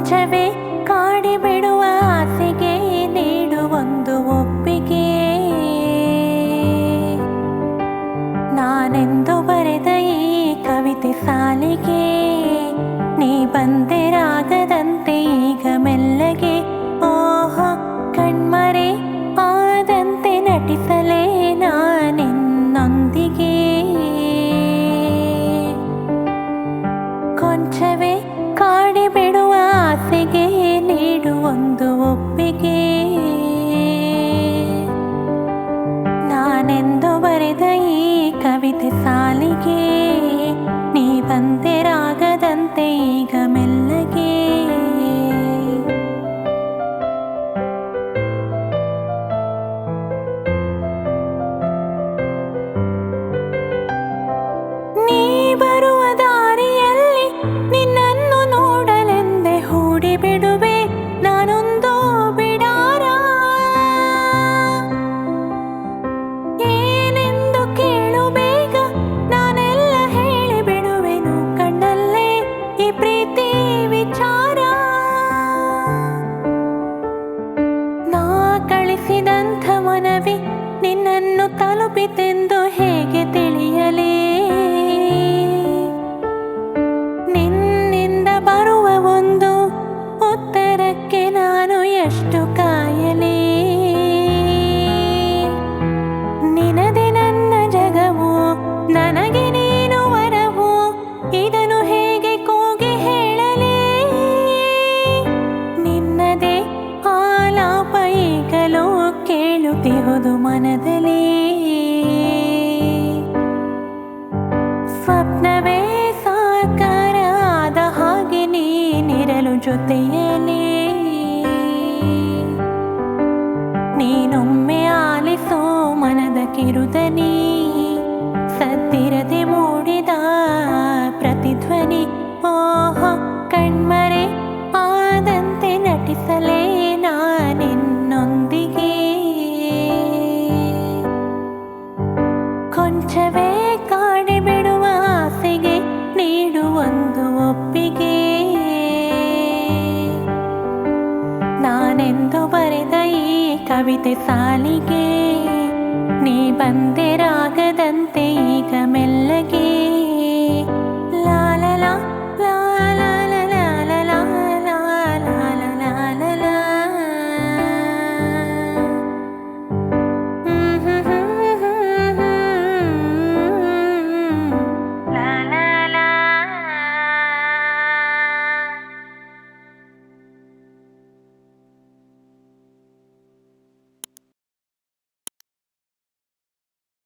ಕೊಂಚವೇ ಕಾಡಿಬಿಡುವ ಆಸೆಗೆ ನೀಡುವೊಂದು ಒಪ್ಪಿಗೆ. ನಾನೆಂದು ಬರೆದ ಈ ಕವಿತೆ ಸಾಲಿಗೆ ನೀ ಬಂದೆ ರಾಗದಂತೆ ಈಗ ಮೆಲ್ಲಗೆ. ಓಹೋ ಕಣ್ಮರೆ ಆದಂತೆ ನಟಿಸಲೇ ನಾನಿನ್ನೊಂದಿಗೆ. ಕೊಂಚವೇ ಕಾಡಿಬಿಡುವ ಆಸೆಗೆ ನೀಡುವೊಂದು ಒಪ್ಪಿಗೆ. ನಾನೆಂದು ಬರೆದ ಈ ಕವಿತೆ ಸಾಲಿಗೆ ನೀ ಬಂದೆ ರಾಗದಂತೆ ಈಗ ಮೆಲ್ಲಗೆ. ನೀ ಬರುವ ದಾರಿಯಲ್ಲಿ ನಿನ್ನನ್ನು ನೋಡಲೆಂದೆ ಹೂಡಿ ಬಿಡುವೆ ನಾನೊಂದು ಬಿಡಾರ. ಏನೆಂದು ಕೇಳು ಬೇಗ ನಾನೆಲ್ಲ ಹೇಳಿ ಬಿಡುವೆನು ಕಣ್ಣಲ್ಲೇ ಈ ಪ್ರೀತಿ ವಿಚಾರ. ನಾ ಕಳಿಸಿದಂಥ ಮನವಿ ನಿನ್ನನ್ನು ತಲುಪಿತೆಂದು ಹೇಗೆ ತಿಳಿಯಲೇ. ನಿನ್ನಿಂದ ಬರುವ ಒಂದು ಉತ್ತರಕ್ಕೆ ನಾನು ಎಷ್ಟು ಕಾಯಲೇ. ನಿನದೆ ನನ್ನ ಜಗವು ನನಗೆ ನೀನು ವರವು ಇದನ್ನು ಹೇಗೆ ಕೂಗಿ ಹೇಳಲೇ. ನಿನ್ನದೇ ಆಲಾಪ ಈಗಲೂ ಕೇಳುತ್ತಿಹುದು ಮನದಲ್ಲಿ. ಸ್ವಪ್ನವೇ ಸಾಕಾರ ಆದ ಹಾಗೆ ನೀನಿರಲು ಜೊತೆಯಲಿ. ನೀನೊಮ್ಮೆ ಆಲಿಸೋ ಮನದ ಕಿರುದನಿ ಸದ್ದಿರದೆ ಮೂಡಿದ ಪ್ರತಿಧ್ವನಿ. ಓಹೋ ಕಣ್ಮರೆ ಆದಂತೆ ನಟಿಸಲೇ ನಾನಿನ್ನೊಂದಿಗೆ. ಕೊಂಚವೇ ಕಾಡಿಬಿಡುವ ಆಸೆಗೆ ನೀಡುವೊಂದು ಒಪ್ಪಿಗೆ. ನಾನೆಂದು ಬರೆದ ಈ ಕವಿತೆ ಸಾಲಿಗೆ ನೀ ಬಂದೆ ರಾಗದಂತೆ ಈಗ